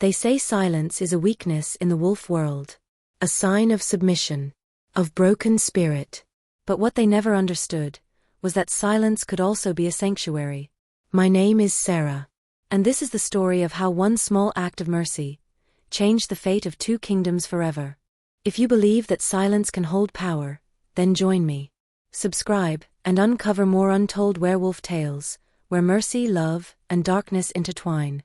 They say silence is a weakness in the wolf world, a sign of submission, of broken spirit. But what they never understood was that silence could also be a sanctuary. My name is Sarah, and this is the story of how one small act of mercy changed the fate of 2 kingdoms forever. If you believe that silence can hold power, then join me. Subscribe and uncover more untold werewolf tales, where mercy, love, and darkness intertwine.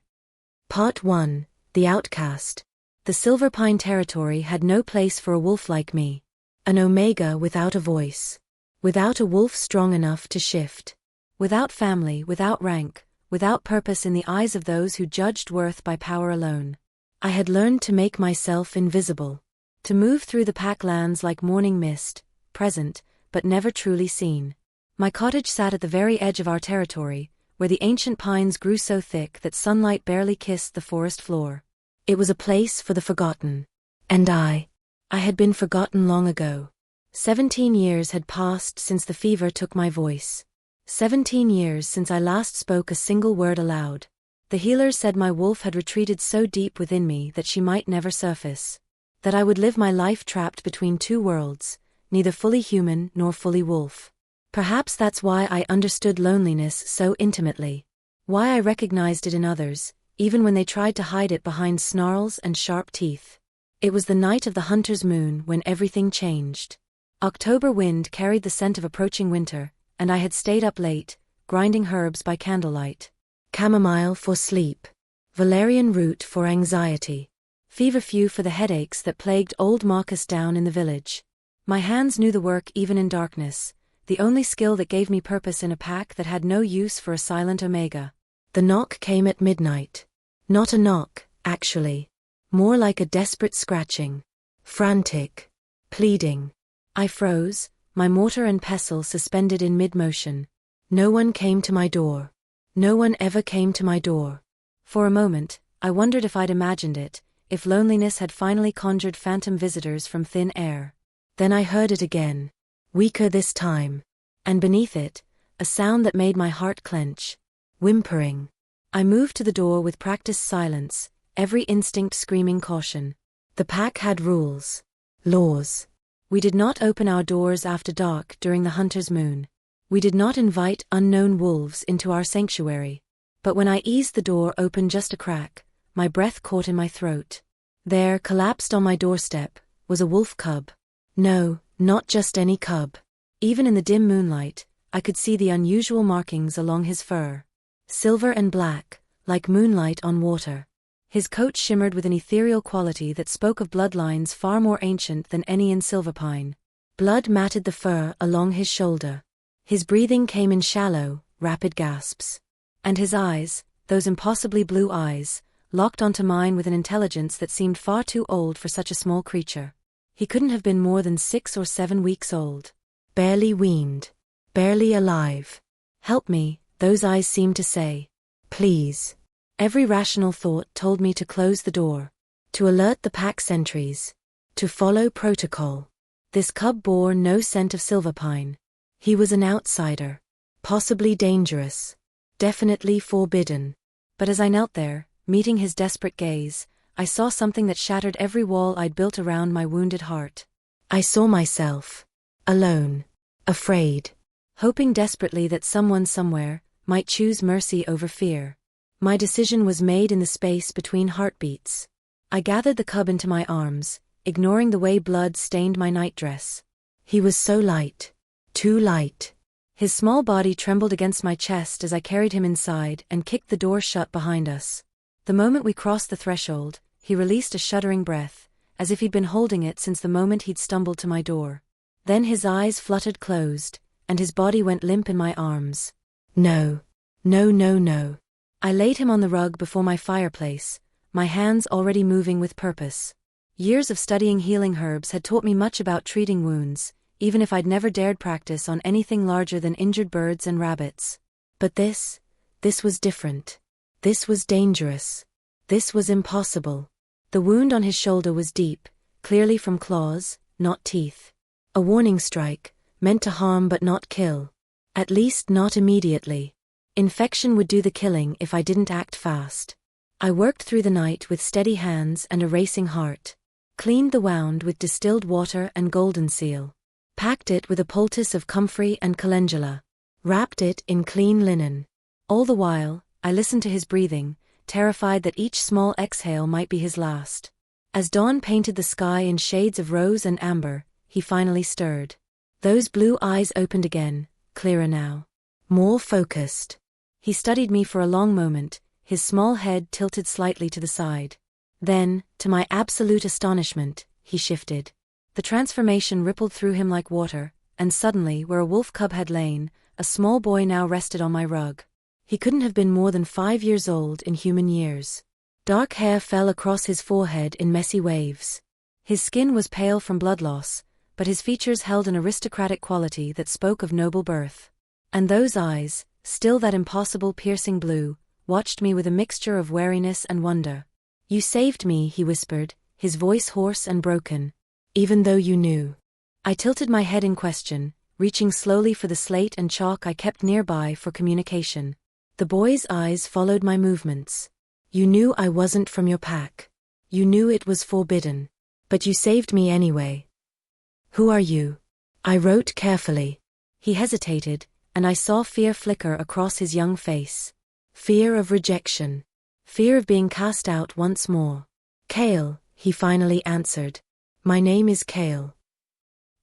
Part 1: The Outcast. The Silverpine territory had no place for a wolf like me. An omega without a voice. Without a wolf strong enough to shift. Without family, without rank, without purpose in the eyes of those who judged worth by power alone. I had learned to make myself invisible. To move through the pack lands like morning mist, present, but never truly seen. My cottage sat at the very edge of our territory, where the ancient pines grew so thick that sunlight barely kissed the forest floor. It was a place for the forgotten. And I had been forgotten long ago. 17 years had passed since the fever took my voice. 17 years since I last spoke a single word aloud. The healers said my wolf had retreated so deep within me that she might never surface. That I would live my life trapped between 2 worlds, neither fully human nor fully wolf. Perhaps that's why I understood loneliness so intimately. Why I recognized it in others, even when they tried to hide it behind snarls and sharp teeth. It was the night of the hunter's moon when everything changed. October wind carried the scent of approaching winter, and I had stayed up late, grinding herbs by candlelight. Chamomile for sleep. Valerian root for anxiety. Feverfew for the headaches that plagued old Marcus down in the village. My hands knew the work even in darkness, the only skill that gave me purpose in a pack that had no use for a silent omega. The knock came at midnight. Not a knock, actually. More like a desperate scratching. Frantic. Pleading. I froze, my mortar and pestle suspended in mid-motion. No one came to my door. No one ever came to my door. For a moment, I wondered if I'd imagined it, if loneliness had finally conjured phantom visitors from thin air. Then I heard it again. Weaker this time. And beneath it, a sound that made my heart clench. Whimpering. I moved to the door with practiced silence, every instinct screaming caution. The pack had rules. Laws. We did not open our doors after dark during the hunter's moon. We did not invite unknown wolves into our sanctuary. But when I eased the door open just a crack, my breath caught in my throat. There, collapsed on my doorstep, was a wolf cub. No, not just any cub. Even in the dim moonlight, I could see the unusual markings along his fur. Silver and black, like moonlight on water. His coat shimmered with an ethereal quality that spoke of bloodlines far more ancient than any in Silverpine. Blood matted the fur along his shoulder. His breathing came in shallow, rapid gasps. And his eyes, those impossibly blue eyes, locked onto mine with an intelligence that seemed far too old for such a small creature. He couldn't have been more than 6 or 7 weeks old. Barely weaned. Barely alive. Help me, those eyes seemed to say. Please. Every rational thought told me to close the door. To alert the pack sentries. To follow protocol. This cub bore no scent of Silverpine. He was an outsider. Possibly dangerous. Definitely forbidden. But as I knelt there, meeting his desperate gaze, I saw something that shattered every wall I'd built around my wounded heart. I saw myself. Alone. Afraid. Hoping desperately that someone somewhere might choose mercy over fear. My decision was made in the space between heartbeats. I gathered the cub into my arms, ignoring the way blood stained my nightdress. He was so light. Too light. His small body trembled against my chest as I carried him inside and kicked the door shut behind us. The moment we crossed the threshold, he released a shuddering breath, as if he'd been holding it since the moment he'd stumbled to my door. Then his eyes fluttered closed, and his body went limp in my arms. No. No, no, no. I laid him on the rug before my fireplace, my hands already moving with purpose. Years of studying healing herbs had taught me much about treating wounds, even if I'd never dared practice on anything larger than injured birds and rabbits. But this was different. This was dangerous. This was impossible. The wound on his shoulder was deep, clearly from claws, not teeth. A warning strike, meant to harm but not kill. At least not immediately. Infection would do the killing if I didn't act fast. I worked through the night with steady hands and a racing heart. Cleaned the wound with distilled water and golden seal. Packed it with a poultice of comfrey and calendula. Wrapped it in clean linen. All the while, I listened to his breathing, terrified that each small exhale might be his last. As dawn painted the sky in shades of rose and amber, he finally stirred. Those blue eyes opened again, clearer now. More focused. He studied me for a long moment, his small head tilted slightly to the side. Then, to my absolute astonishment, he shifted. The transformation rippled through him like water, and suddenly, where a wolf cub had lain, a small boy now rested on my rug. He couldn't have been more than 5 years old in human years. Dark hair fell across his forehead in messy waves. His skin was pale from blood loss, but his features held an aristocratic quality that spoke of noble birth. And those eyes, still that impossible piercing blue, watched me with a mixture of wariness and wonder. "You saved me," he whispered, his voice hoarse and broken. "Even though you knew." I tilted my head in question, reaching slowly for the slate and chalk I kept nearby for communication. The boy's eyes followed my movements. "You knew I wasn't from your pack. You knew it was forbidden. But you saved me anyway. Who are you?" I wrote carefully. He hesitated, and I saw fear flicker across his young face. Fear of rejection. Fear of being cast out once more. "Kale," he finally answered. "My name is Kale."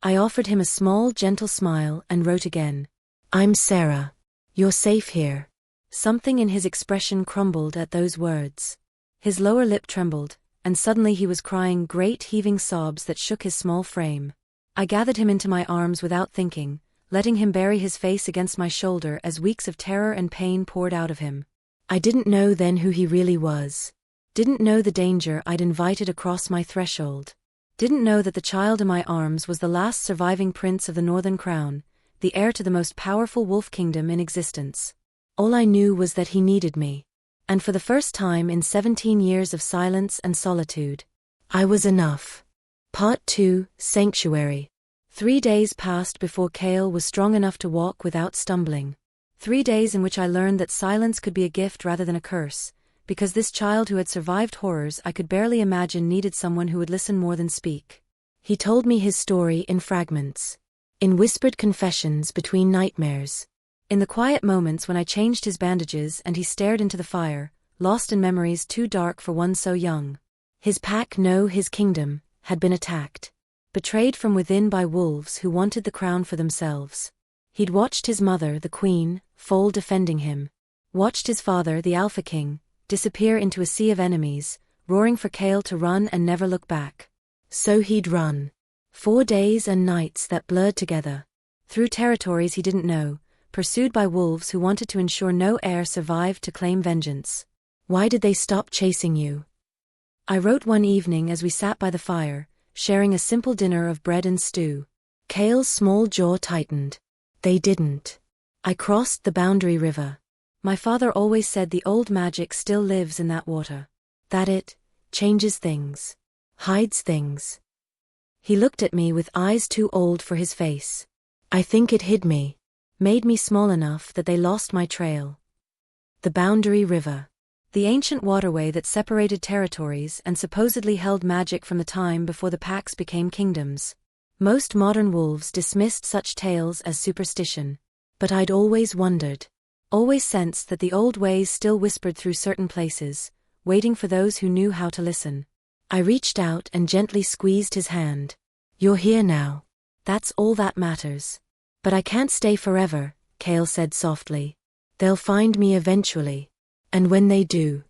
I offered him a small, gentle smile and wrote again. "I'm Sarah. You're safe here." Something in his expression crumbled at those words. His lower lip trembled, and suddenly he was crying great heaving sobs that shook his small frame. I gathered him into my arms without thinking, letting him bury his face against my shoulder as weeks of terror and pain poured out of him. I didn't know then who he really was. Didn't know the danger I'd invited across my threshold. Didn't know that the child in my arms was the last surviving prince of the Northern Crown, the heir to the most powerful wolf kingdom in existence. All I knew was that he needed me. And for the first time in 17 years of silence and solitude, I was enough. Part 2, Sanctuary. 3 days passed before Kale was strong enough to walk without stumbling. 3 days in which I learned that silence could be a gift rather than a curse, because this child who had survived horrors I could barely imagine needed someone who would listen more than speak. He told me his story in fragments. In whispered confessions between nightmares. In the quiet moments when I changed his bandages and he stared into the fire, lost in memories too dark for one so young. His pack, no, his kingdom, had been attacked. Betrayed from within by wolves who wanted the crown for themselves. He'd watched his mother, the queen, fall defending him. Watched his father, the Alpha King, disappear into a sea of enemies, roaring for Kale to run and never look back. So he'd run. 4 days and nights that blurred together. Through territories he didn't know, pursued by wolves who wanted to ensure no heir survived to claim vengeance. "Why did they stop chasing you?" I wrote one evening as we sat by the fire, sharing a simple dinner of bread and stew. Kale's small jaw tightened. "They didn't. I crossed the Boundary River. My father always said the old magic still lives in that water. That it changes things. Hides things." He looked at me with eyes too old for his face. "I think it hid me. Made me small enough that they lost my trail." The Boundary River. The ancient waterway that separated territories and supposedly held magic from the time before the packs became kingdoms. Most modern wolves dismissed such tales as superstition. But I'd always wondered. Always sensed that the old ways still whispered through certain places, waiting for those who knew how to listen. I reached out and gently squeezed his hand. "You're here now. That's all that matters." "But I can't stay forever," Kale said softly. "They'll find me eventually. And when they do..."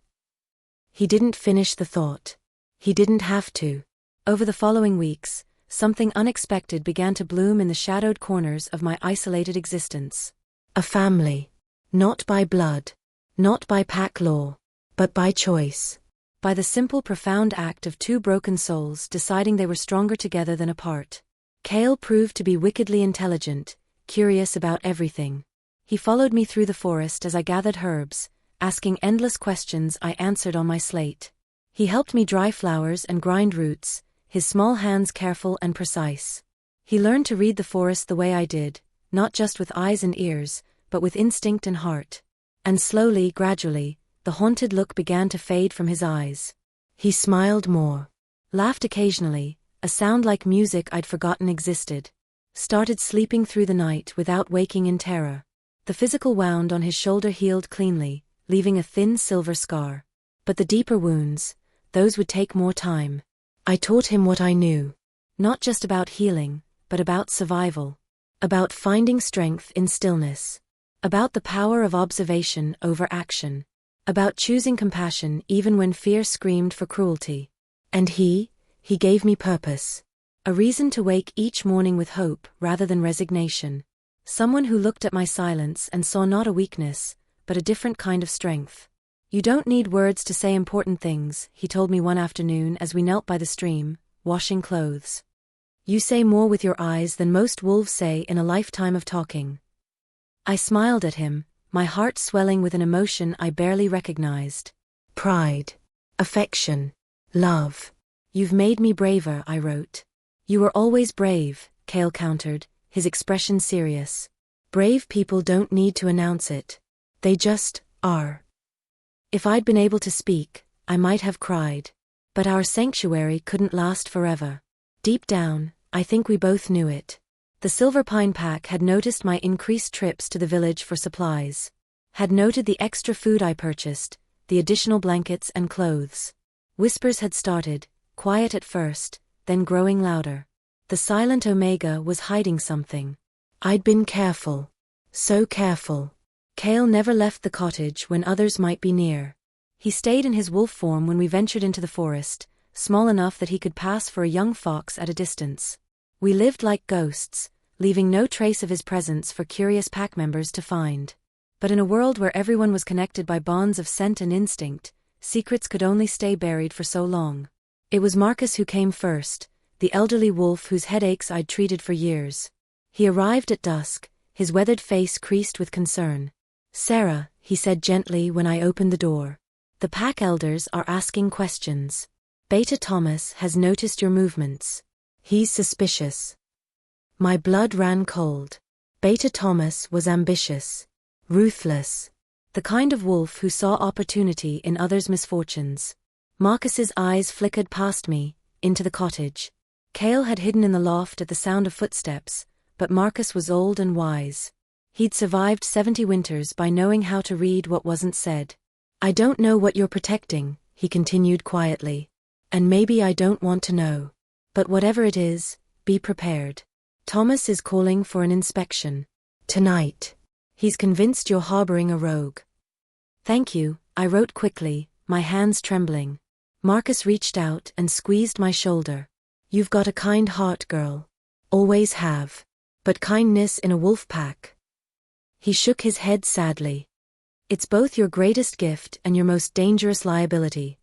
He didn't finish the thought. He didn't have to. Over the following weeks, something unexpected began to bloom in the shadowed corners of my isolated existence. A family. Not by blood. Not by pack law. But by choice. By the simple profound act of 2 broken souls deciding they were stronger together than apart. Kale proved to be wickedly intelligent, curious about everything. He followed me through the forest as I gathered herbs, asking endless questions I answered on my slate. He helped me dry flowers and grind roots, his small hands careful and precise. He learned to read the forest the way I did, not just with eyes and ears, but with instinct and heart. And slowly, gradually, the haunted look began to fade from his eyes. He smiled more. Laughed occasionally, a sound like music I'd forgotten existed. Started sleeping through the night without waking in terror. The physical wound on his shoulder healed cleanly, leaving a thin silver scar. But the deeper wounds, those would take more time. I taught him what I knew. Not just about healing, but about survival. About finding strength in stillness. About the power of observation over action. About choosing compassion even when fear screamed for cruelty. And he gave me purpose. A reason to wake each morning with hope rather than resignation. Someone who looked at my silence and saw not a weakness, but a different kind of strength. You don't need words to say important things, he told me one afternoon as we knelt by the stream, washing clothes. You say more with your eyes than most wolves say in a lifetime of talking. I smiled at him, my heart swelling with an emotion I barely recognized. Pride. Affection. Love. You've made me braver, I wrote. You were always brave, Cale countered, his expression serious. Brave people don't need to announce it. They just are. If I'd been able to speak, I might have cried. But our sanctuary couldn't last forever. Deep down, I think we both knew it. The Silver Pine Pack had noticed my increased trips to the village for supplies. Had noted the extra food I purchased, the additional blankets and clothes. Whispers had started, quiet at first, then growing louder. The silent Omega was hiding something. I'd been careful. So careful. Cale never left the cottage when others might be near. He stayed in his wolf form when we ventured into the forest, small enough that he could pass for a young fox at a distance. We lived like ghosts, leaving no trace of his presence for curious pack members to find. But in a world where everyone was connected by bonds of scent and instinct, secrets could only stay buried for so long. It was Marcus who came first, the elderly wolf whose headaches I'd treated for years. He arrived at dusk, his weathered face creased with concern. Sarah, he said gently when I opened the door. The pack elders are asking questions. Beta Thomas has noticed your movements. He's suspicious. My blood ran cold. Beta Thomas was ambitious. Ruthless. The kind of wolf who saw opportunity in others' misfortunes. Marcus's eyes flickered past me, into the cottage. Cale had hidden in the loft at the sound of footsteps, but Marcus was old and wise. He'd survived 70 winters by knowing how to read what wasn't said. I don't know what you're protecting, he continued quietly. And maybe I don't want to know. But whatever it is, be prepared. Thomas is calling for an inspection. Tonight. He's convinced you're harboring a rogue. Thank you, I wrote quickly, my hands trembling. Marcus reached out and squeezed my shoulder. You've got a kind heart, girl. Always have. But kindness in a wolf pack. He shook his head sadly. It's both your greatest gift and your most dangerous liability.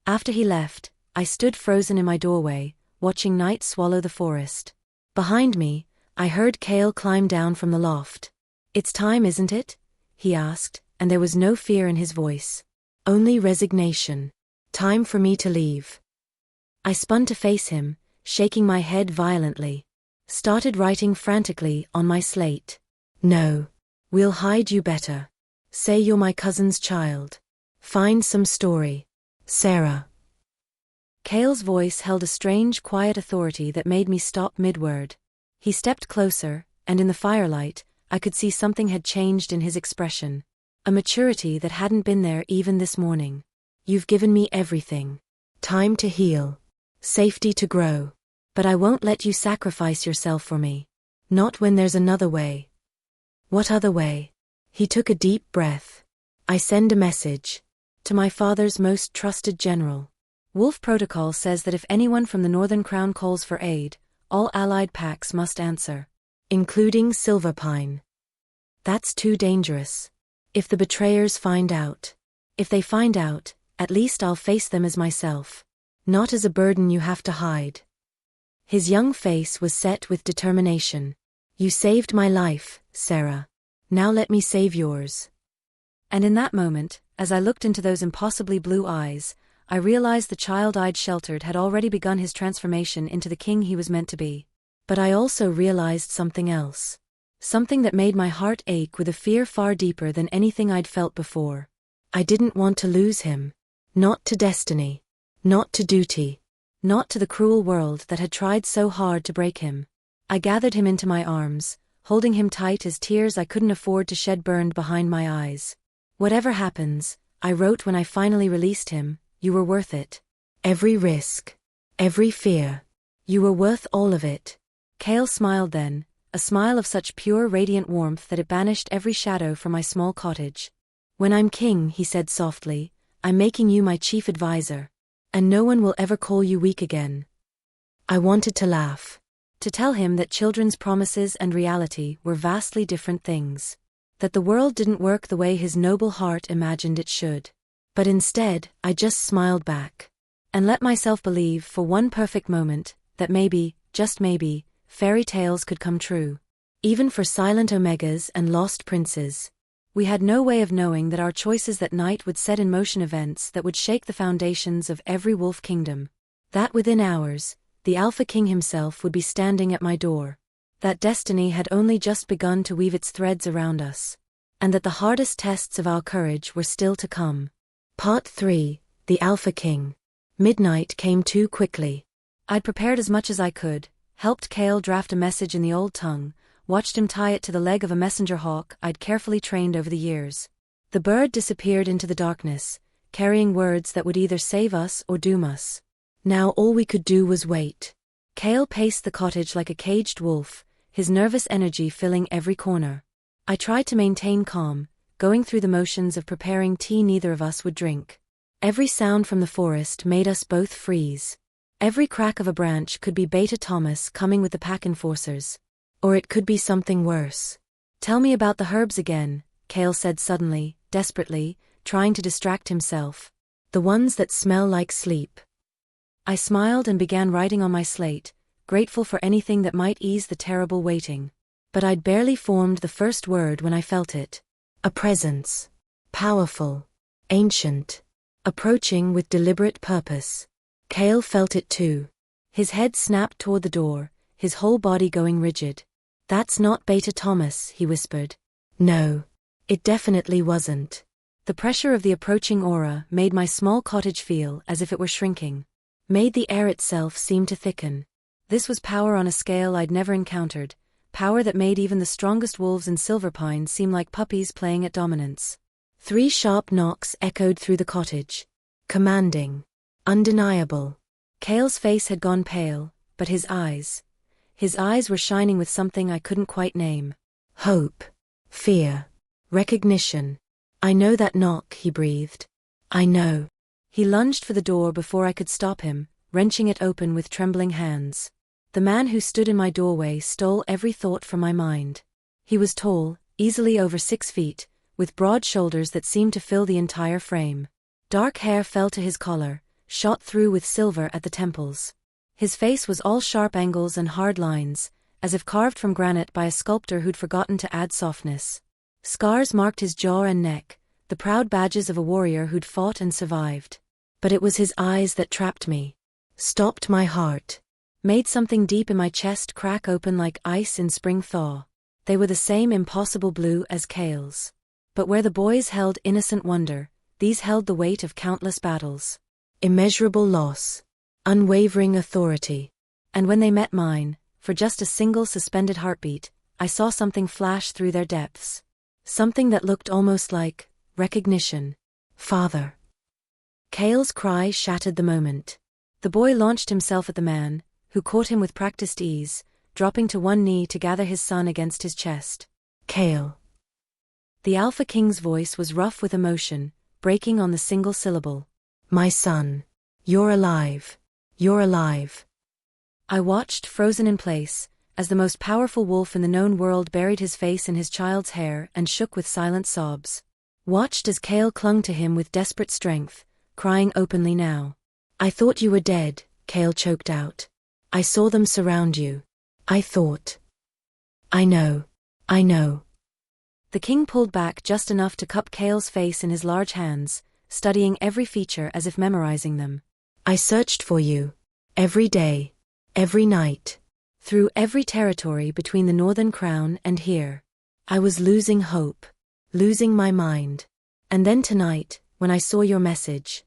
After he left, I stood frozen in my doorway, watching night swallow the forest. Behind me, I heard Cale climb down from the loft. It's time, isn't it? He asked, and there was no fear in his voice. Only resignation. Time for me to leave. I spun to face him, shaking my head violently. Started writing frantically on my slate. No. We'll hide you better. Say you're my cousin's child. Find some story. Sarah. Cale's voice held a strange quiet authority that made me stop mid-word. He stepped closer, and in the firelight, I could see something had changed in his expression. A maturity that hadn't been there even this morning. You've given me everything. Time to heal. Safety to grow. But I won't let you sacrifice yourself for me. Not when there's another way. What other way? He took a deep breath. I send a message. To my father's most trusted general. Wolf Protocol says that if anyone from the Northern Crown calls for aid, all allied packs must answer. Including Silverpine. That's too dangerous. If the betrayers find out. If they find out, at least I'll face them as myself. Not as a burden you have to hide. His young face was set with determination. You saved my life, Sarah. Now let me save yours. And in that moment, as I looked into those impossibly blue eyes, I realized the child I'd sheltered had already begun his transformation into the king he was meant to be. But I also realized something else. Something that made my heart ache with a fear far deeper than anything I'd felt before. I didn't want to lose him. Not to destiny. Not to duty. Not to the cruel world that had tried so hard to break him. I gathered him into my arms, holding him tight as tears I couldn't afford to shed burned behind my eyes. Whatever happens, I wrote when I finally released him, you were worth it. Every risk. Every fear. You were worth all of it. Cale smiled then, a smile of such pure radiant warmth that it banished every shadow from my small cottage. When I'm king, he said softly, I'm making you my chief advisor. And no one will ever call you weak again. I wanted to laugh. To tell him that children's promises and reality were vastly different things. That the world didn't work the way his noble heart imagined it should. But instead, I just smiled back. And let myself believe for one perfect moment, that maybe, just maybe, fairy tales could come true. Even for silent omegas and lost princes. We had no way of knowing that our choices that night would set in motion events that would shake the foundations of every wolf kingdom. That within hours, the Alpha King himself would be standing at my door. That destiny had only just begun to weave its threads around us. And that the hardest tests of our courage were still to come. Part 3, The Alpha King. Midnight came too quickly. I'd prepared as much as I could, helped Cale draft a message in the old tongue, watched him tie it to the leg of a messenger hawk I'd carefully trained over the years. The bird disappeared into the darkness, carrying words that would either save us or doom us. Now all we could do was wait. Cale paced the cottage like a caged wolf, his nervous energy filling every corner. I tried to maintain calm, going through the motions of preparing tea neither of us would drink. Every sound from the forest made us both freeze. Every crack of a branch could be Beta Thomas coming with the pack enforcers. Or it could be something worse. Tell me about the herbs again, Cale said suddenly, desperately, trying to distract himself. The ones that smell like sleep. I smiled and began writing on my slate, grateful for anything that might ease the terrible waiting. But I'd barely formed the first word when I felt it. A presence. Powerful. Ancient. Approaching with deliberate purpose. Cale felt it too. His head snapped toward the door, his whole body going rigid. That's not Beta Thomas, he whispered. No. It definitely wasn't. The pressure of the approaching aura made my small cottage feel as if it were shrinking. Made the air itself seem to thicken. This was power on a scale I'd never encountered, power that made even the strongest wolves in Silverpine seem like puppies playing at dominance. 3 sharp knocks echoed through the cottage. Commanding. Undeniable. Cale's face had gone pale, but his eyes were shining with something I couldn't quite name. Hope. Fear. Recognition. I know that knock, he breathed. I know. He lunged for the door before I could stop him, wrenching it open with trembling hands. The man who stood in my doorway stole every thought from my mind. He was tall, easily over 6 feet, with broad shoulders that seemed to fill the entire frame. Dark hair fell to his collar, shot through with silver at the temples. His face was all sharp angles and hard lines, as if carved from granite by a sculptor who'd forgotten to add softness. Scars marked his jaw and neck, the proud badges of a warrior who'd fought and survived. But it was his eyes that trapped me. Stopped my heart. Made something deep in my chest crack open like ice in spring thaw. They were the same impossible blue as Cale's. But where the boys held innocent wonder, these held the weight of countless battles. Immeasurable loss. Unwavering authority. And when they met mine, for just a single suspended heartbeat, I saw something flash through their depths. Something that looked almost like recognition. Father. Cale's cry shattered the moment. The boy launched himself at the man, who caught him with practiced ease, dropping to one knee to gather his son against his chest. Cale. The Alpha King's voice was rough with emotion, breaking on the single syllable. My son. You're alive. You're alive. I watched, frozen in place, as the most powerful wolf in the known world buried his face in his child's hair and shook with silent sobs. Watched as Cale clung to him with desperate strength, crying openly now. I thought you were dead, Cale choked out. I saw them surround you. I thought. I know. I know. The king pulled back just enough to cup Cale's face in his large hands, studying every feature as if memorizing them. I searched for you. Every day. Every night. Through every territory between the Northern Crown and here. I was losing hope. Losing my mind. And then tonight, when I saw your message."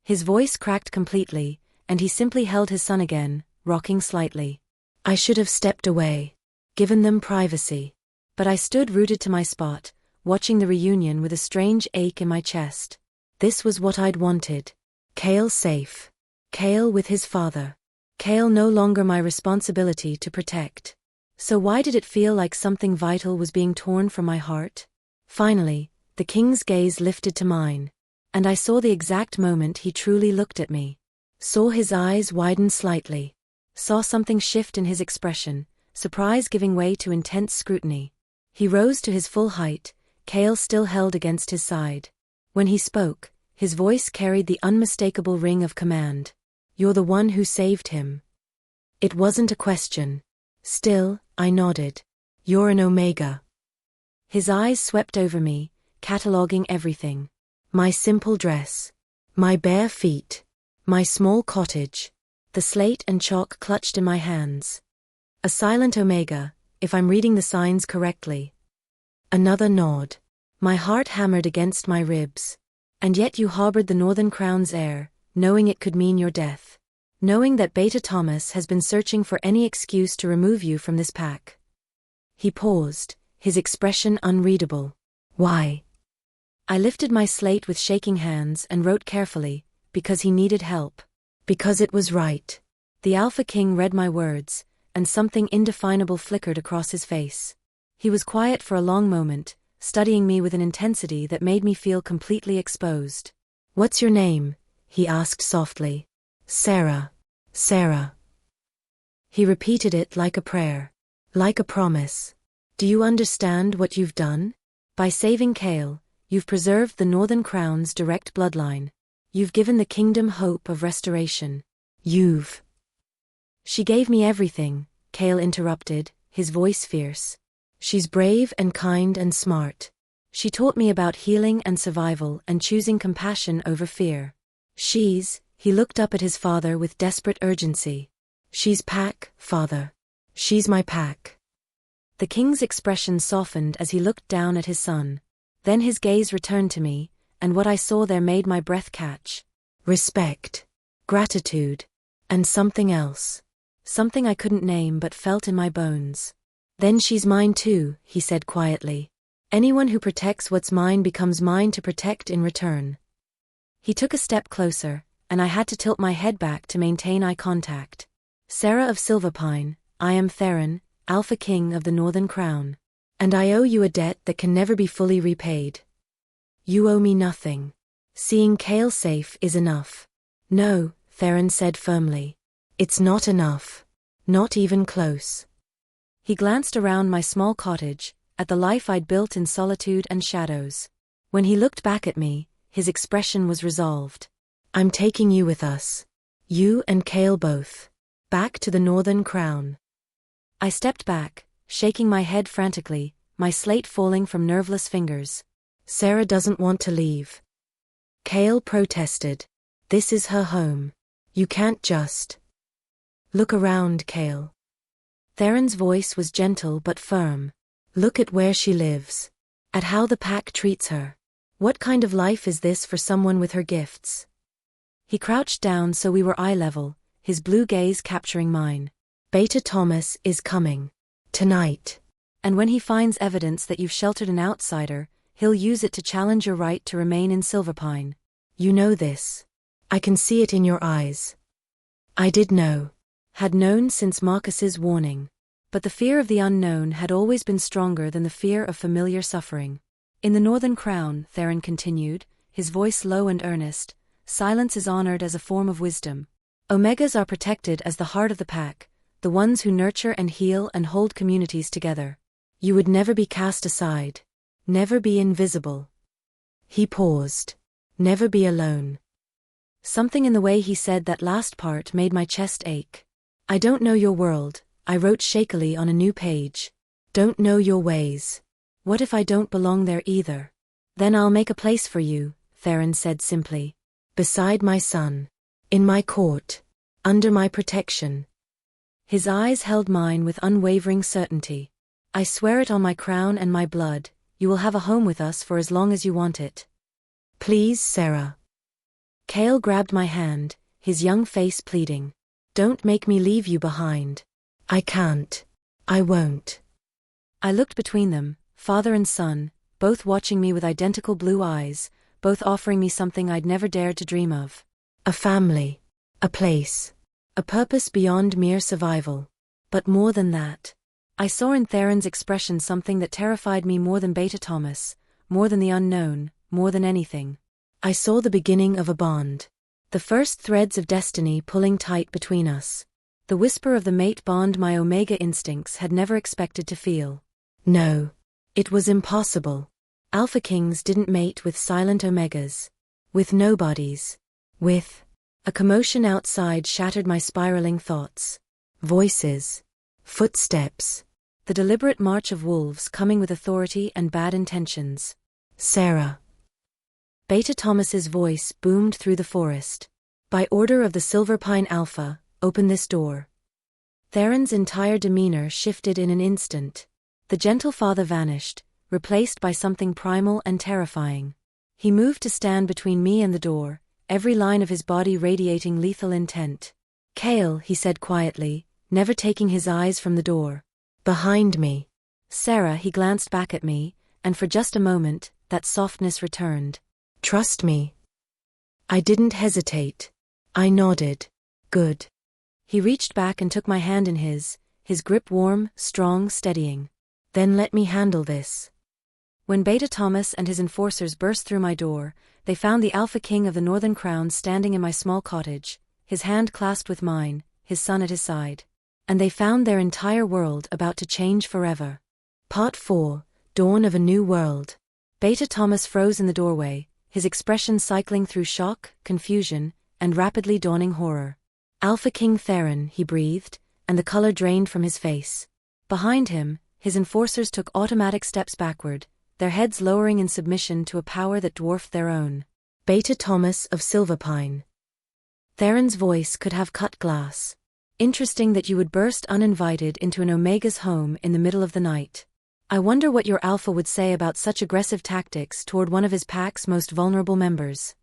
His voice cracked completely, and he simply held his son again, rocking slightly. I should have stepped away, given them privacy. But I stood rooted to my spot, watching the reunion with a strange ache in my chest. This was what I'd wanted. Kale safe. Kale with his father. Kale no longer my responsibility to protect. So why did it feel like something vital was being torn from my heart? Finally, the king's gaze lifted to mine, and I saw the exact moment he truly looked at me. Saw his eyes widen slightly. Saw something shift in his expression, surprise giving way to intense scrutiny. He rose to his full height, Kale still held against his side. When he spoke, his voice carried the unmistakable ring of command. "You're the one who saved him." It wasn't a question. Still, I nodded. "You're an Omega." His eyes swept over me, cataloging everything. My simple dress. My bare feet. My small cottage. The slate and chalk clutched in my hands. A silent Omega, if I'm reading the signs correctly. Another nod. My heart hammered against my ribs. "And yet you harbored the Northern Crown's heir, knowing it could mean your death. Knowing that Beta Thomas has been searching for any excuse to remove you from this pack." He paused, his expression unreadable. "Why?" I lifted my slate with shaking hands and wrote carefully, "Because he needed help. Because it was right." The Alpha King read my words, and something indefinable flickered across his face. He was quiet for a long moment, studying me with an intensity that made me feel completely exposed. "What's your name?" he asked softly. "Sarah. Sarah." He repeated it like a prayer. Like a promise. "Do you understand what you've done? By saving Kale, you've preserved the Northern Crown's direct bloodline. You've given the kingdom hope of restoration. You've—" "She gave me everything," Kale interrupted, his voice fierce. "She's brave and kind and smart. She taught me about healing and survival and choosing compassion over fear. He looked up at his father with desperate urgency. "She's pack, father. She's my pack." The king's expression softened as he looked down at his son. Then his gaze returned to me, and what I saw there made my breath catch. Respect. Gratitude. And something else. Something I couldn't name but felt in my bones. "Then she's mine too," he said quietly. "Anyone who protects what's mine becomes mine to protect in return." He took a step closer, and I had to tilt my head back to maintain eye contact. "Sarah of Silverpine, I am Theron, Alpha King of the Northern Crown. And I owe you a debt that can never be fully repaid. You owe me nothing. Seeing Kale safe is enough." "No," Theron said firmly. "It's not enough. Not even close." He glanced around my small cottage, at the life I'd built in solitude and shadows. When he looked back at me, his expression was resolved. "I'm taking you with us. You and Kale both. Back to the Northern Crown." I stepped back, shaking my head frantically, my slate falling from nerveless fingers. "Sarah doesn't want to leave." Kale protested. "This is her home. You can't just—" "Look around, Kale." Theron's voice was gentle but firm. "Look at where she lives. At how the pack treats her. What kind of life is this for someone with her gifts?" He crouched down so we were eye level, his blue gaze capturing mine. "Beta Thomas is coming. Tonight. And when he finds evidence that you've sheltered an outsider, he'll use it to challenge your right to remain in Silverpine. You know this. I can see it in your eyes." I did know. Had known since Marcus's warning. But the fear of the unknown had always been stronger than the fear of familiar suffering. "In the Northern Crown," Theron continued, his voice low and earnest, "silence is honored as a form of wisdom. Omegas are protected as the heart of the pack, the ones who nurture and heal and hold communities together. You would never be cast aside. Never be invisible." He paused. "Never be alone." Something in the way he said that last part made my chest ache. "I don't know your world," I wrote shakily on a new page. "Don't know your ways. What if I don't belong there either?" "Then I'll make a place for you," Theron said simply. "Beside my son. In my court. Under my protection." His eyes held mine with unwavering certainty. "I swear it on my crown and my blood, you will have a home with us for as long as you want it." Please, Sarah. Kale grabbed my hand, his young face pleading. Don't make me leave you behind. I can't. I won't. I looked between them, father and son, both watching me with identical blue eyes, both offering me something I'd never dared to dream of. A family. A place. A purpose beyond mere survival. But more than that. I saw in Theron's expression something that terrified me more than Beta Thomas, more than the unknown, more than anything. I saw the beginning of a bond. The first threads of destiny pulling tight between us. The whisper of the mate bond my Omega instincts had never expected to feel. No. It was impossible. Alpha Kings didn't mate with silent Omegas. With nobodies. With. A commotion outside shattered my spiraling thoughts. Voices. Footsteps. The deliberate march of wolves coming with authority and bad intentions. Sarah. Beta Thomas's voice boomed through the forest. By order of the Silver Pine Alpha, open this door. Theron's entire demeanor shifted in an instant. The gentle father vanished, replaced by something primal and terrifying. He moved to stand between me and the door, every line of his body radiating lethal intent. Kale, he said quietly, never taking his eyes from the door. Behind me. Sarah, he glanced back at me, and for just a moment, that softness returned. Trust me. I didn't hesitate. I nodded. Good. He reached back and took my hand in his grip warm, strong, steadying. Then let me handle this. When Beta Thomas and his enforcers burst through my door, they found the Alpha King of the Northern Crown standing in my small cottage, his hand clasped with mine, his son at his side. And they found their entire world about to change forever. Part 4, Dawn of a New World. Beta Thomas froze in the doorway, his expression cycling through shock, confusion, and rapidly dawning horror. Alpha King Theron, he breathed, and the color drained from his face. Behind him, his enforcers took automatic steps backward, their heads lowering in submission to a power that dwarfed their own. Beta Thomas of Silverpine. Theron's voice could have cut glass. Interesting that you would burst uninvited into an Omega's home in the middle of the night. I wonder what your Alpha would say about such aggressive tactics toward one of his pack's most vulnerable members.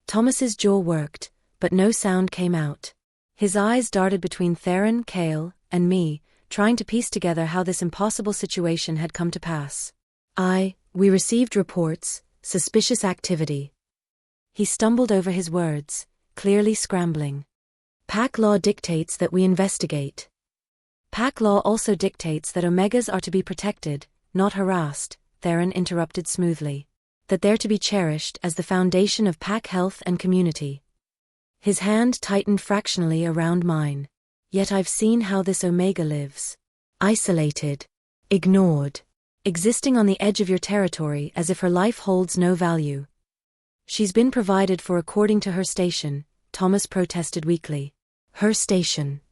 Thomas's jaw worked, but no sound came out. His eyes darted between Theron, Kale, and me, trying to piece together how this impossible situation had come to pass. We received reports, suspicious activity. He stumbled over his words, clearly scrambling. Pack law dictates that we investigate. Pack law also dictates that Omegas are to be protected, not harassed, Theron interrupted smoothly. That they're to be cherished as the foundation of pack health and community. His hand tightened fractionally around mine. Yet I've seen how this Omega lives. Isolated. Ignored. Existing on the edge of your territory as if her life holds no value. She's been provided for according to her station, Thomas protested weakly. Her station.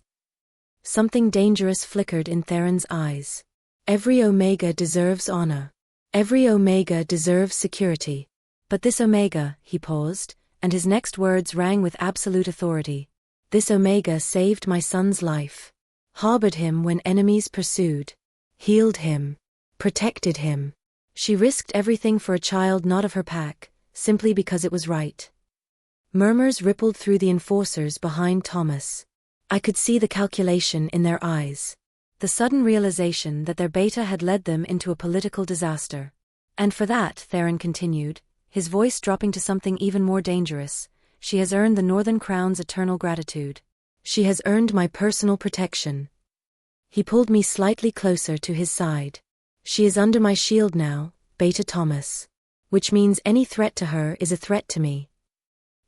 Something dangerous flickered in Theron's eyes. Every Omega deserves honor. Every Omega deserves security. But this Omega, he paused, and his next words rang with absolute authority. This Omega saved my son's life. Harbored him when enemies pursued. Healed him. Protected him. She risked everything for a child not of her pack, simply because it was right. Murmurs rippled through the enforcers behind Thomas. I could see the calculation in their eyes. The sudden realization that their beta had led them into a political disaster. And for that, Theron continued, his voice dropping to something even more dangerous, she has earned the Northern Crown's eternal gratitude. She has earned my personal protection. He pulled me slightly closer to his side. She is under my shield now, Beta Thomas. Which means any threat to her is a threat to me.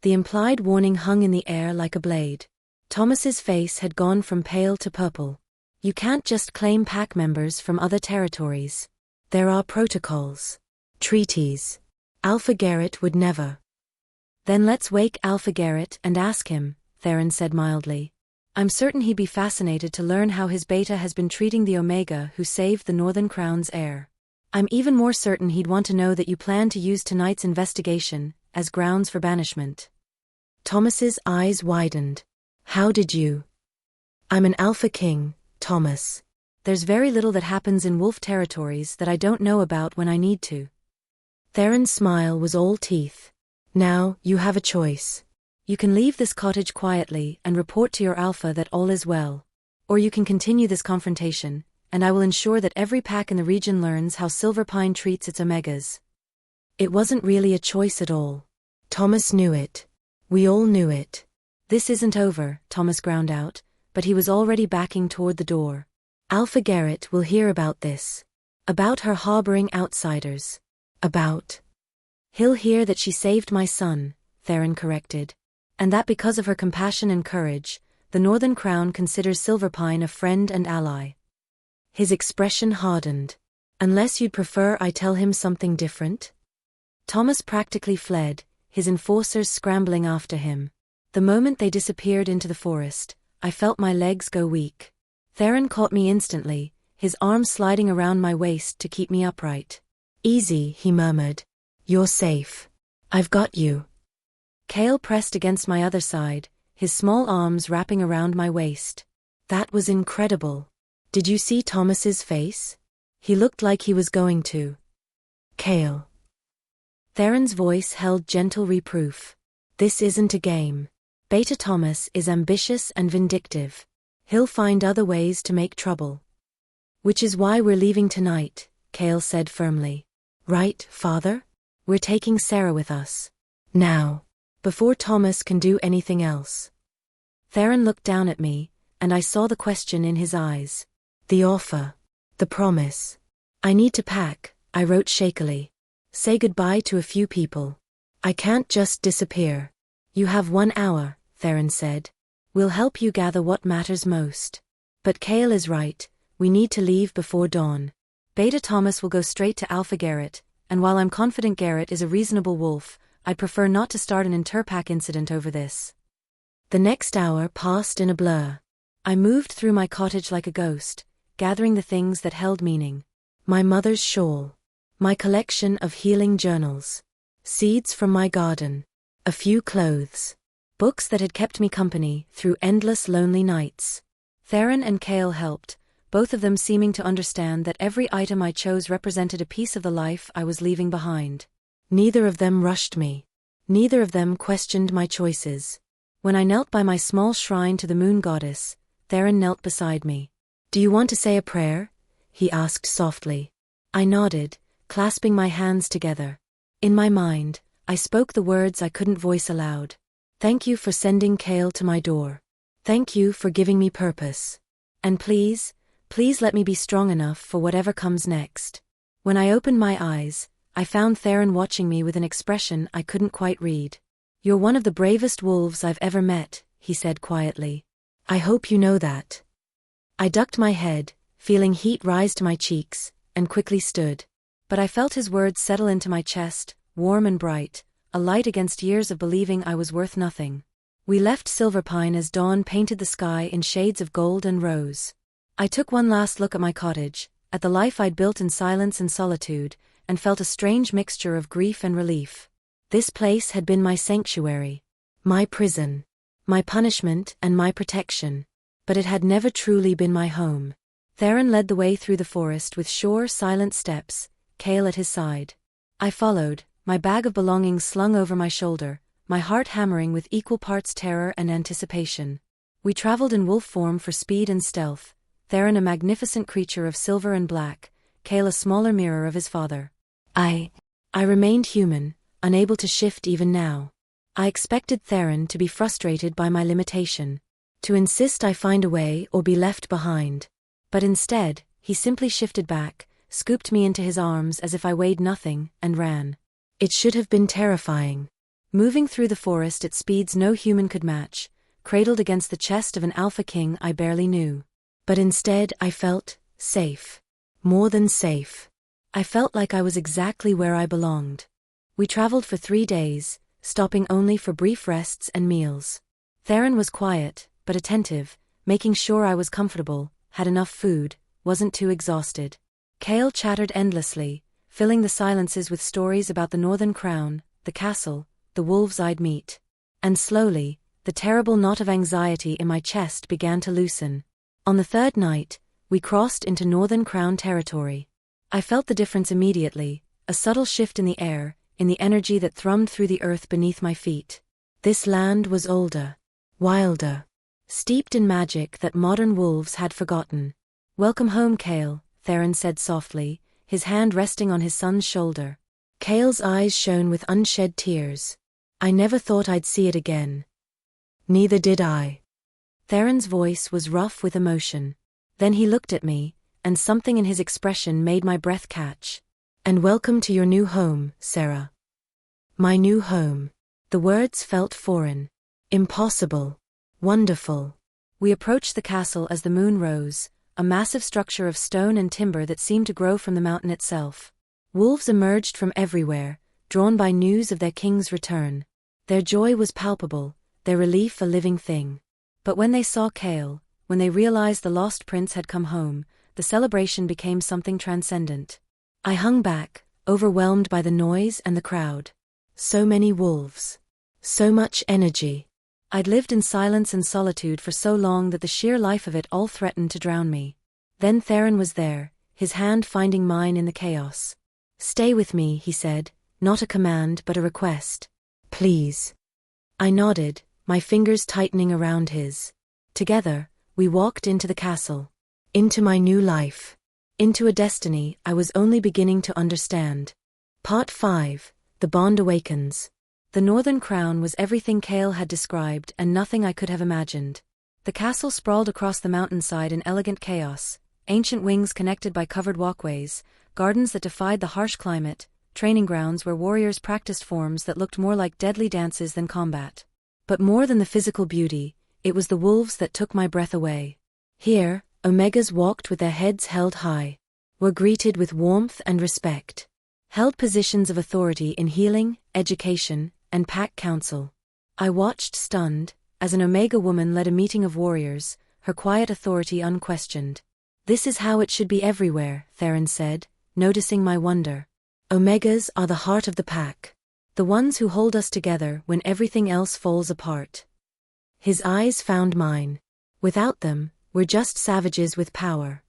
The implied warning hung in the air like a blade. Thomas's face had gone from pale to purple. You can't just claim pack members from other territories. There are protocols. Treaties. Alpha Garrett would never. Then let's wake Alpha Garrett and ask him, Theron said mildly. I'm certain he'd be fascinated to learn how his beta has been treating the Omega who saved the Northern Crown's heir. I'm even more certain he'd want to know that you plan to use tonight's investigation as grounds for banishment. Thomas's eyes widened. How did you? I'm an Alpha King, Thomas. There's very little that happens in wolf territories that I don't know about when I need to. Theron's smile was all teeth. Now, you have a choice. You can leave this cottage quietly and report to your alpha that all is well. Or you can continue this confrontation, and I will ensure that every pack in the region learns how Silverpine treats its omegas. It wasn't really a choice at all. Thomas knew it. We all knew it. This isn't over, Thomas ground out, but he was already backing toward the door. Alpha Garrett will hear about this. About her harboring outsiders. He'll hear that she saved my son, Theron corrected. And that because of her compassion and courage, the Northern Crown considers Silverpine a friend and ally. His expression hardened. Unless you'd prefer I tell him something different? Thomas practically fled, his enforcers scrambling after him. The moment they disappeared into the forest, I felt my legs go weak. Theron caught me instantly, his arm sliding around my waist to keep me upright. Easy, he murmured. You're safe. I've got you. Cale pressed against my other side, his small arms wrapping around my waist. That was incredible. Did you see Thomas's face? He looked like he was going to. Cale. Theron's voice held gentle reproof. This isn't a game. Beta Thomas is ambitious and vindictive. He'll find other ways to make trouble. Which is why we're leaving tonight, Cale said firmly. Right, father? We're taking Sarah with us. Now. Before Thomas can do anything else. Theron looked down at me, and I saw the question in his eyes. The offer. The promise. I need to pack, I wrote shakily. Say goodbye to a few people. I can't just disappear. You have 1 hour, Theron said. We'll help you gather what matters most. But Cale is right, we need to leave before dawn. Beta Thomas will go straight to Alpha Garrett, and while I'm confident Garrett is a reasonable wolf, I'd prefer not to start an interpack incident over this. The next hour passed in a blur. I moved through my cottage like a ghost, gathering the things that held meaning. My mother's shawl. My collection of healing journals. Seeds from my garden. A few clothes. Books that had kept me company through endless lonely nights. Theron and Cale helped, both of them seeming to understand that every item I chose represented a piece of the life I was leaving behind. Neither of them rushed me. Neither of them questioned my choices. When I knelt by my small shrine to the moon goddess, Theron knelt beside me. Do you want to say a prayer? He asked softly. I nodded, clasping my hands together. In my mind, I spoke the words I couldn't voice aloud. Thank you for sending Cale to my door. Thank you for giving me purpose. And please let me be strong enough for whatever comes next. When I opened my eyes, I found Theron watching me with an expression I couldn't quite read. You're one of the bravest wolves I've ever met, he said quietly. I hope you know that. I ducked my head, feeling heat rise to my cheeks, and quickly stood. But I felt his words settle into my chest, warm and bright, a light against years of believing I was worth nothing. We left Silverpine as dawn painted the sky in shades of gold and rose. I took one last look at my cottage, at the life I'd built in silence and solitude, and felt a strange mixture of grief and relief. This place had been my sanctuary, my prison, my punishment and my protection, but it had never truly been my home. Theron led the way through the forest with sure, silent steps, Cale at his side. I followed, my bag of belongings slung over my shoulder, my heart hammering with equal parts terror and anticipation. We traveled in wolf form for speed and stealth, Theron a magnificent creature of silver and black, Cale a smaller mirror of his father. I remained human, unable to shift even now. I expected Theron to be frustrated by my limitation, to insist I find a way or be left behind. But instead, he simply shifted back, scooped me into his arms as if I weighed nothing, and ran. It should have been terrifying. Moving through the forest at speeds no human could match, cradled against the chest of an alpha king I barely knew. But instead I felt safe. More than safe. I felt like I was exactly where I belonged. We traveled for 3 days, stopping only for brief rests and meals. Theron was quiet, but attentive, making sure I was comfortable, had enough food, wasn't too exhausted. Cale chattered endlessly, filling the silences with stories about the Northern Crown, the castle, the wolves I'd meet. And slowly, the terrible knot of anxiety in my chest began to loosen. On the 3rd night, we crossed into Northern Crown territory. I felt the difference immediately, a subtle shift in the air, in the energy that thrummed through the earth beneath my feet. This land was older, wilder, steeped in magic that modern wolves had forgotten. "Welcome home, Kale," Theron said softly, his hand resting on his son's shoulder. Kale's eyes shone with unshed tears. "I never thought I'd see it again." "Neither did I." Theron's voice was rough with emotion. Then he looked at me, and something in his expression made my breath catch. "And welcome to your new home, Sarah." My new home. The words felt foreign. Impossible. Wonderful. We approached the castle as the moon rose, a massive structure of stone and timber that seemed to grow from the mountain itself. Wolves emerged from everywhere, drawn by news of their king's return. Their joy was palpable, their relief a living thing. But when they saw Kale, when they realized the lost prince had come home, the celebration became something transcendent. I hung back, overwhelmed by the noise and the crowd. So many wolves. So much energy. I'd lived in silence and solitude for so long that the sheer life of it all threatened to drown me. Then Theron was there, his hand finding mine in the chaos. "Stay with me," he said, not a command but a request. "Please." I nodded, my fingers tightening around his. Together, we walked into the castle. Into my new life. Into a destiny I was only beginning to understand. Part 5. The Bond Awakens. The Northern Crown was everything Kale had described and nothing I could have imagined. The castle sprawled across the mountainside in elegant chaos, ancient wings connected by covered walkways, gardens that defied the harsh climate, training grounds where warriors practiced forms that looked more like deadly dances than combat. But more than the physical beauty, it was the wolves that took my breath away. Here, Omegas walked with their heads held high, were greeted with warmth and respect, held positions of authority in healing, education, and pack council. I watched stunned, as an Omega woman led a meeting of warriors, her quiet authority unquestioned. "This is how it should be everywhere," Theron said, noticing my wonder. "Omegas are the heart of the pack. The ones who hold us together when everything else falls apart." His eyes found mine. "Without them, we're just savages with power."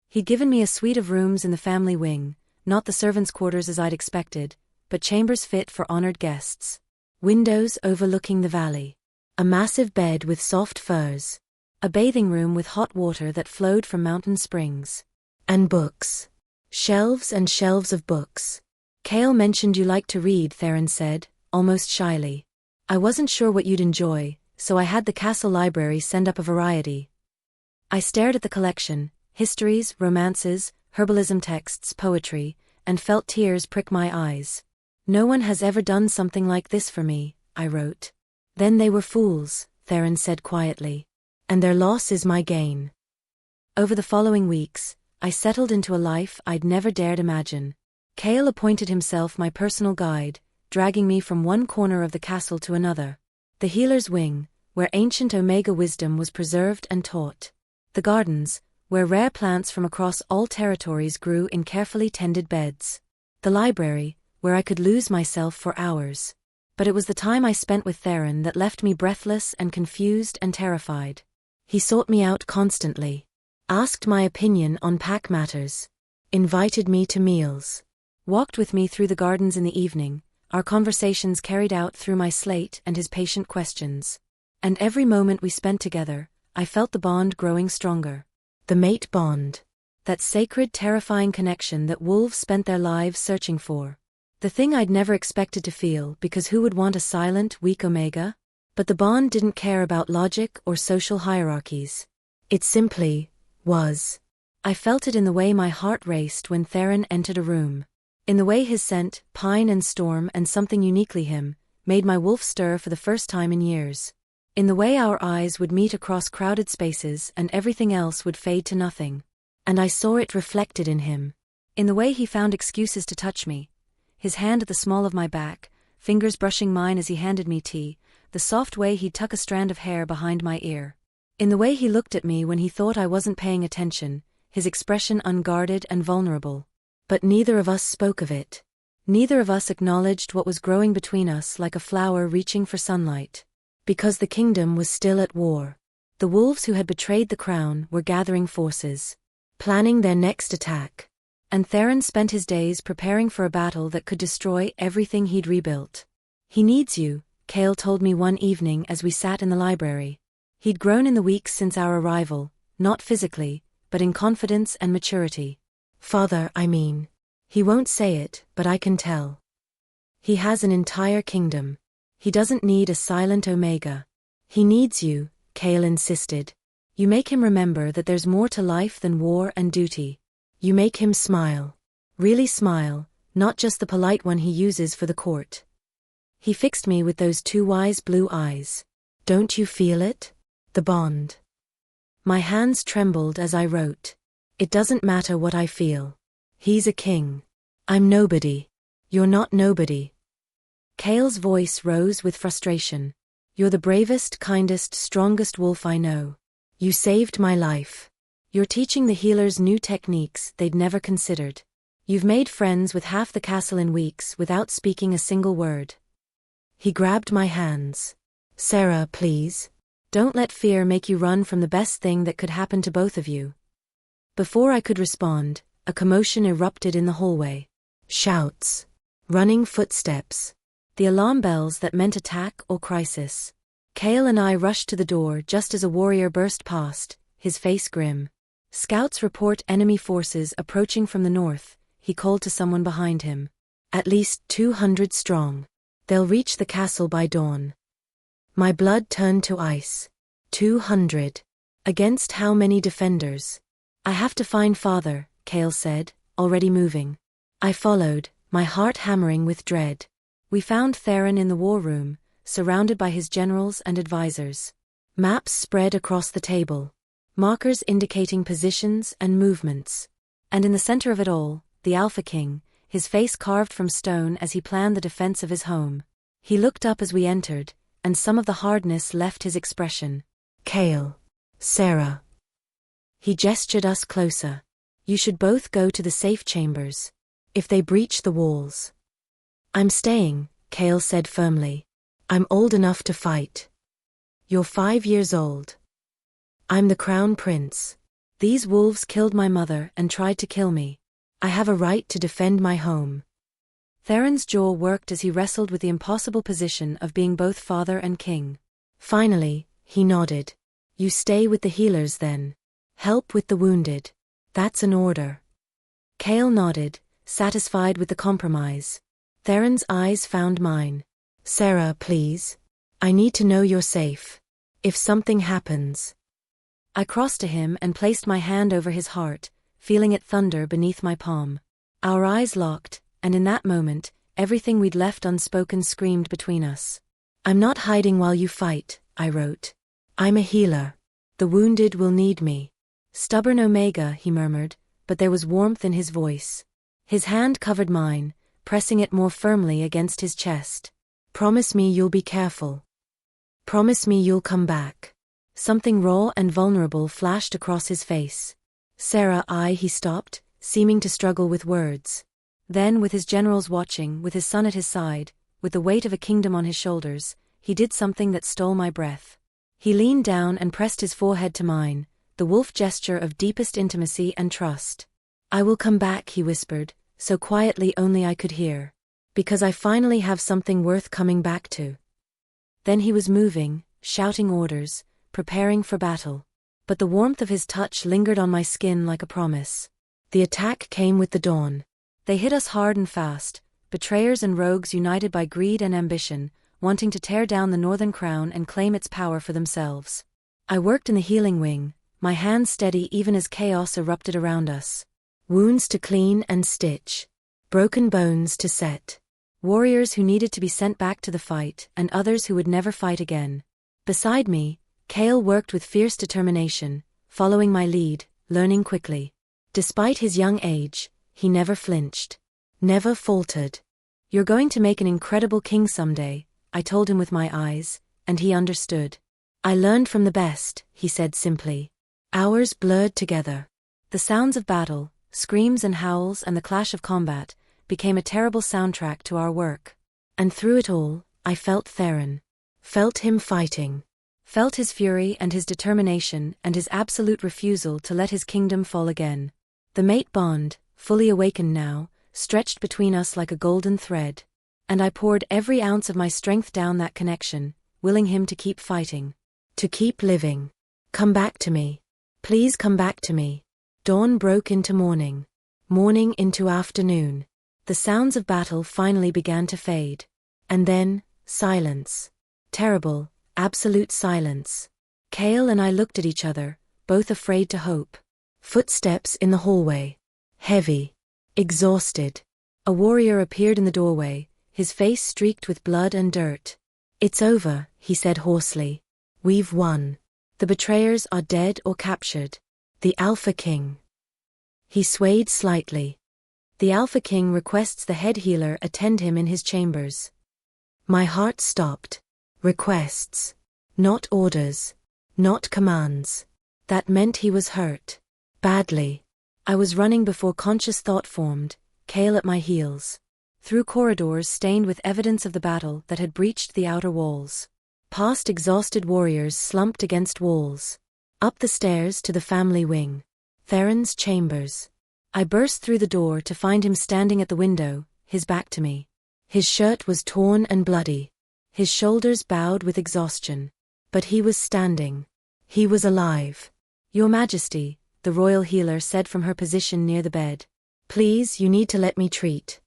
He'd given me a suite of rooms in the family wing, not the servants' quarters as I'd expected, but chambers fit for honored guests. Windows overlooking the valley. A massive bed with soft furs. A bathing room with hot water that flowed from mountain springs. And books. Shelves and shelves of books. "Kale mentioned you like to read," Theron said, almost shyly. "I wasn't sure what you'd enjoy, so I had the castle library send up a variety." I stared at the collection, histories, romances, herbalism texts, poetry, and felt tears prick my eyes. "No one has ever done something like this for me," I wrote. "Then they were fools," Theron said quietly. "And their loss is my gain." Over the following weeks, I settled into a life I'd never dared imagine. Kale appointed himself my personal guide, dragging me from one corner of the castle to another. The healer's wing, where ancient Omega wisdom was preserved and taught. The gardens, where rare plants from across all territories grew in carefully tended beds. The library, where I could lose myself for hours. But it was the time I spent with Theron that left me breathless and confused and terrified. He sought me out constantly. Asked my opinion on pack matters. Invited me to meals. Walked with me through the gardens in the evening, our conversations carried out through my slate and his patient questions. And every moment we spent together, I felt the bond growing stronger. The mate bond. That sacred, terrifying connection that wolves spent their lives searching for. The thing I'd never expected to feel, because who would want a silent, weak Omega? But the bond didn't care about logic or social hierarchies. It simply was. I felt it in the way my heart raced when Theron entered a room. In the way his scent, pine and storm and something uniquely him, made my wolf stir for the first time in years. In the way our eyes would meet across crowded spaces and everything else would fade to nothing. And I saw it reflected in him. In the way he found excuses to touch me. His hand at the small of my back, fingers brushing mine as he handed me tea, the soft way he'd tuck a strand of hair behind my ear. In the way he looked at me when he thought I wasn't paying attention, his expression unguarded and vulnerable. But neither of us spoke of it. Neither of us acknowledged what was growing between us like a flower reaching for sunlight. Because the kingdom was still at war. The wolves who had betrayed the crown were gathering forces. Planning their next attack. and Theron spent his days preparing for a battle that could destroy everything he'd rebuilt. "He needs you," Cale told me one evening as we sat in the library. He'd grown in the weeks since our arrival, not physically, but in confidence and maturity. "Father, I mean. He won't say it, but I can tell. He has an entire kingdom. He doesn't need a silent Omega. He needs you," Cale insisted. "You make him remember that there's more to life than war and duty. You make him smile. Really smile, not just the polite one he uses for the court." He fixed me with those two wise blue eyes. "Don't you feel it? The bond." My hands trembled as I wrote. "It doesn't matter what I feel. He's a king. I'm nobody. You're not nobody." Cale's voice rose with frustration. "You're the bravest, kindest, strongest wolf I know. You saved my life. You're teaching the healers new techniques they'd never considered. You've made friends with half the castle in weeks without speaking a single word." He grabbed my hands. "Sarah, please. Don't let fear make you run from the best thing that could happen to both of you." Before I could respond, a commotion erupted in the hallway. Shouts. Running footsteps. The alarm bells that meant attack or crisis. Cale and I rushed to the door just as a warrior burst past, his face grim. "Scouts report enemy forces approaching from the north," he called to someone behind him. "At least 200 strong. They'll reach the castle by dawn." My blood turned to ice. 200. Against how many defenders? "I have to find Father," Cale said, already moving. I followed, my heart hammering with dread. We found Theron in the war room, surrounded by his generals and advisors. Maps spread across the table. Markers indicating positions and movements. And in the center of it all, the Alpha King, his face carved from stone as he planned the defense of his home. He looked up as we entered, and some of the hardness left his expression. "Cale. Sarah." He gestured us closer. "You should both go to the safe chambers. If they breach the walls." "I'm staying," Cale said firmly. "I'm old enough to fight." "You're 5 years old." "I'm the crown prince. These wolves killed my mother and tried to kill me. I have a right to defend my home." Theron's jaw worked as he wrestled with the impossible position of being both father and king. Finally, he nodded. "You stay with the healers then. Help with the wounded. That's an order." Cale nodded, satisfied with the compromise. Theron's eyes found mine. "Sarah, please. I need to know you're safe. If something happens." I crossed to him and placed my hand over his heart, feeling it thunder beneath my palm. Our eyes locked, and in that moment, everything we'd left unspoken screamed between us. "I'm not hiding while you fight," I wrote. "I'm a healer. The wounded will need me." "Stubborn Omega," he murmured, but there was warmth in his voice. His hand covered mine, pressing it more firmly against his chest. "Promise me you'll be careful. Promise me you'll come back." Something raw and vulnerable flashed across his face. "Sarah, he stopped, seeming to struggle with words. Then, with his generals watching, with his son at his side, with the weight of a kingdom on his shoulders, he did something that stole my breath. He leaned down and pressed his forehead to mine, the wolf gesture of deepest intimacy and trust. "I will come back," he whispered, so quietly only I could hear. "Because I finally have something worth coming back to." Then he was moving, shouting orders, preparing for battle. But the warmth of his touch lingered on my skin like a promise. The attack came with the dawn. They hit us hard and fast, betrayers and rogues united by greed and ambition, wanting to tear down the Northern Crown and claim its power for themselves. I worked in the healing wing, my hands steady even as chaos erupted around us. Wounds to clean and stitch. Broken bones to set. Warriors who needed to be sent back to the fight, and others who would never fight again. Beside me, Cale worked with fierce determination, following my lead, learning quickly. Despite his young age, he never flinched. Never faltered. "You're going to make an incredible king someday," I told him with my eyes, and he understood. "I learned from the best," he said simply. Hours blurred together. The sounds of battle, screams and howls and the clash of combat, became a terrible soundtrack to our work. And through it all, I felt Theron. Felt him fighting. Felt his fury and his determination and his absolute refusal to let his kingdom fall again. The mate bond, fully awakened now, stretched between us like a golden thread. And I poured every ounce of my strength down that connection, willing him to keep fighting. To keep living. Come back to me. Please come back to me. Dawn broke into morning. Morning into afternoon. The sounds of battle finally began to fade. And then, silence. Terrible, absolute silence. Cale and I looked at each other, both afraid to hope. Footsteps in the hallway. Heavy. Exhausted. A warrior appeared in the doorway, his face streaked with blood and dirt. "It's over," he said hoarsely. "We've won. The betrayers are dead or captured. The Alpha King." He swayed slightly. "The Alpha King requests the head healer attend him in his chambers." My heart stopped. Requests. Not orders. Not commands. That meant he was hurt. Badly. I was running before conscious thought formed, Cale at my heels. Through corridors stained with evidence of the battle that had breached the outer walls. Past exhausted warriors slumped against walls. Up the stairs to the family wing. Theron's chambers. I burst through the door to find him standing at the window, his back to me. His shirt was torn and bloody. His shoulders bowed with exhaustion. But he was standing. He was alive. "Your Majesty," the royal healer said from her position near the bed. "Please, you need to let me treat."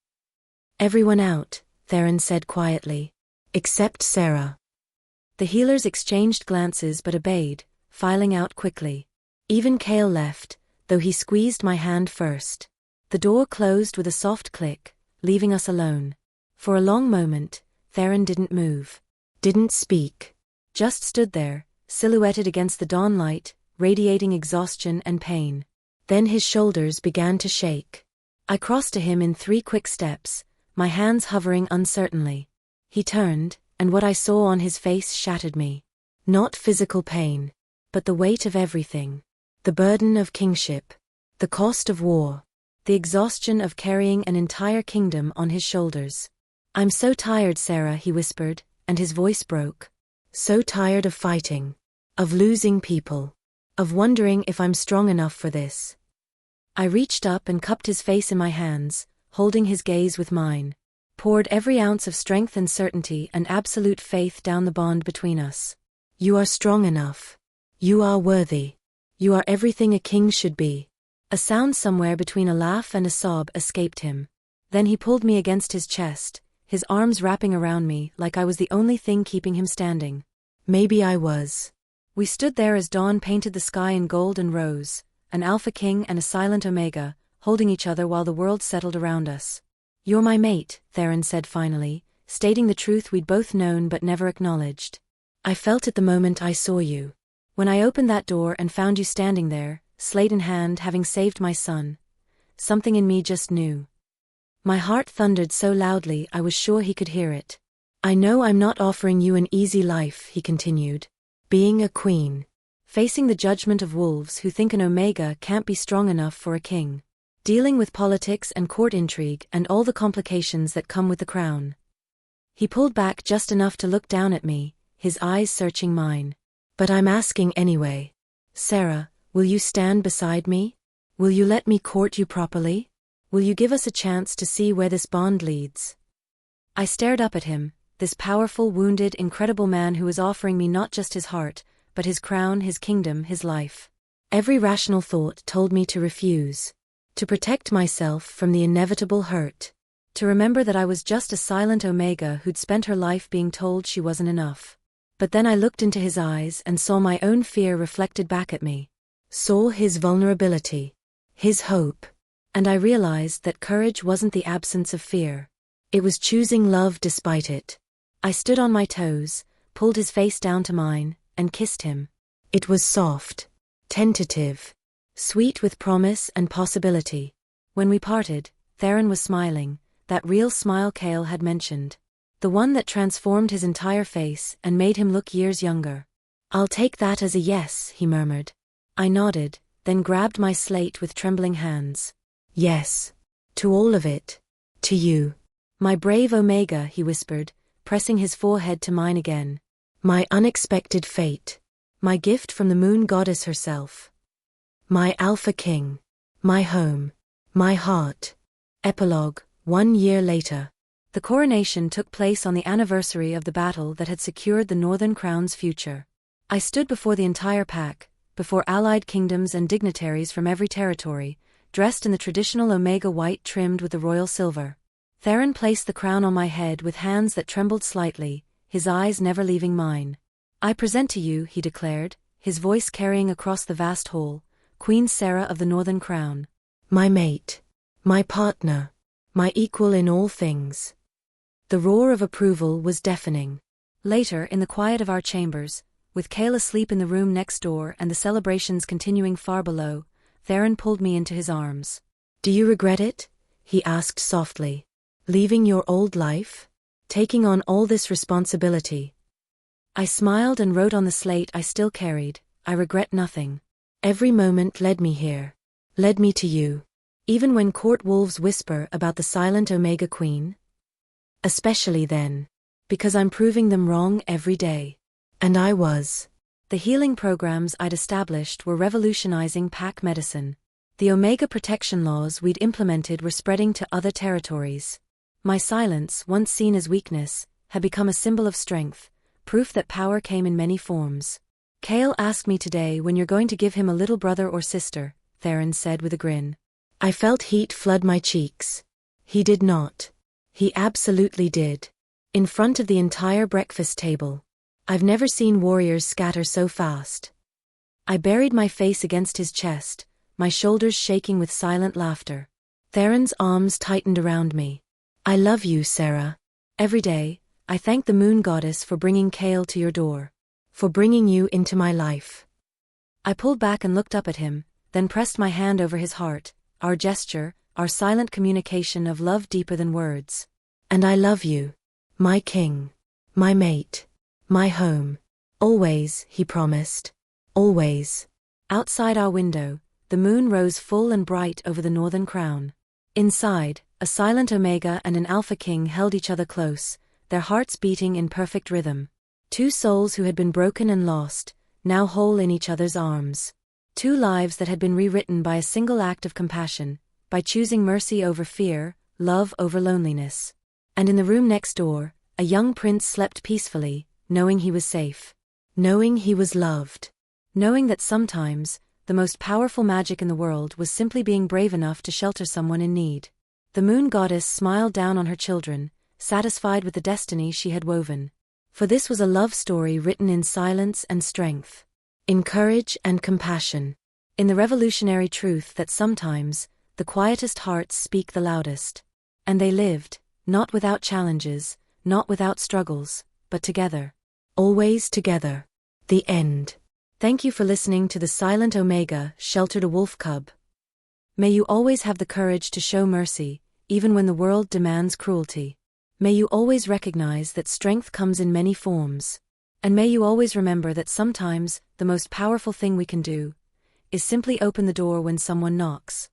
"Everyone out," Theron said quietly. "Except Sarah." The healers exchanged glances but obeyed, filing out quickly. Even Cale left, though he squeezed my hand first. The door closed with a soft click, leaving us alone. For a long moment, Theron didn't move. Didn't speak. Just stood there, silhouetted against the dawn light, radiating exhaustion and pain. Then his shoulders began to shake. I crossed to him in 3 quick steps, my hands hovering uncertainly. He turned, and what I saw on his face shattered me. Not physical pain, but the weight of everything. The burden of kingship. The cost of war. The exhaustion of carrying an entire kingdom on his shoulders. "I'm so tired, Sarah," he whispered, and his voice broke. "So tired of fighting. Of losing people. Of wondering if I'm strong enough for this." I reached up and cupped his face in my hands, holding his gaze with mine. Poured every ounce of strength and certainty and absolute faith down the bond between us. "You are strong enough. You are worthy. You are everything a king should be." A sound somewhere between a laugh and a sob escaped him. Then he pulled me against his chest, his arms wrapping around me like I was the only thing keeping him standing. Maybe I was. We stood there as dawn painted the sky in gold and rose, an Alpha King and a silent Omega, holding each other while the world settled around us. "You're my mate," Theron said finally, stating the truth we'd both known but never acknowledged. "I felt it the moment I saw you. When I opened that door and found you standing there, slate in hand, having saved my son. Something in me just knew." My heart thundered so loudly I was sure he could hear it. "I know I'm not offering you an easy life," he continued. "Being a queen. Facing the judgment of wolves who think an Omega can't be strong enough for a king. Dealing with politics and court intrigue and all the complications that come with the crown." He pulled back just enough to look down at me, his eyes searching mine. "But I'm asking anyway. Sarah, will you stand beside me? Will you let me court you properly? Will you give us a chance to see where this bond leads?" I stared up at him, this powerful, wounded, incredible man who was offering me not just his heart, but his crown, his kingdom, his life. Every rational thought told me to refuse. To protect myself from the inevitable hurt. To remember that I was just a silent Omega who'd spent her life being told she wasn't enough. But then I looked into his eyes and saw my own fear reflected back at me. Saw his vulnerability. His hope. And I realized that courage wasn't the absence of fear. It was choosing love despite it. I stood on my toes, pulled his face down to mine, and kissed him. It was soft. Tentative. Sweet with promise and possibility. When we parted, Theron was smiling, that real smile Cale had mentioned. The one that transformed his entire face and made him look years younger. "I'll take that as a yes," he murmured. I nodded, then grabbed my slate with trembling hands. "Yes. To all of it. To you. My brave Omega," he whispered, pressing his forehead to mine again. "My unexpected fate. My gift from the moon goddess herself. My Alpha King. My home. My heart. Epilogue. 1 year later. The coronation took place on the anniversary of the battle that had secured the Northern Crown's future. I stood before the entire pack, before allied kingdoms and dignitaries from every territory, dressed in the traditional Omega white trimmed with the royal silver. Theron placed the crown on my head with hands that trembled slightly, his eyes never leaving mine. I present to you, he declared, his voice carrying across the vast hall, Queen Sarah of the Northern Crown. My mate. My partner. My equal in all things. The roar of approval was deafening. Later, in the quiet of our chambers, with Cale asleep in the room next door and the celebrations continuing far below, Theron pulled me into his arms. Do you regret it? He asked softly. Leaving your old life? Taking on all this responsibility? I smiled and wrote on the slate I still carried, I regret nothing. Every moment led me here. Led me to you. Even when court wolves whisper about the silent Omega Queen? Especially then. Because I'm proving them wrong every day. And I was. The healing programs I'd established were revolutionizing pack medicine. The Omega protection laws we'd implemented were spreading to other territories. My silence, once seen as weakness, had become a symbol of strength, proof that power came in many forms. Cale asked me today when you're going to give him a little brother or sister, Theron said with a grin. I felt heat flood my cheeks. He did not. He absolutely did. In front of the entire breakfast table. I've never seen warriors scatter so fast. I buried my face against his chest, my shoulders shaking with silent laughter. Theron's arms tightened around me. I love you, Sarah. Every day, I thank the moon goddess for bringing Cale to your door. For bringing you into my life. I pulled back and looked up at him, then pressed my hand over his heart, our gesture, our silent communication of love deeper than words. And I love you. My king. My mate. My home. Always, he promised. Always. Outside our window, the moon rose full and bright over the Northern Crown. Inside, a silent Omega and an Alpha King held each other close, their hearts beating in perfect rhythm. Two souls who had been broken and lost, now whole in each other's arms. Two lives that had been rewritten by a single act of compassion, by choosing mercy over fear, love over loneliness. And in the room next door, a young prince slept peacefully, knowing he was safe. Knowing he was loved. Knowing that sometimes, the most powerful magic in the world was simply being brave enough to shelter someone in need. The moon goddess smiled down on her children, satisfied with the destiny she had woven. For this was a love story written in silence and strength. In courage and compassion. In the revolutionary truth that sometimes, the quietest hearts speak the loudest. And they lived, not without challenges, not without struggles, but together. Always together. The end. Thank you for listening to The Silent Omega Sheltered a Wolf Cub. May you always have the courage to show mercy, even when the world demands cruelty. May you always recognize that strength comes in many forms. And may you always remember that sometimes, the most powerful thing we can do is simply open the door when someone knocks.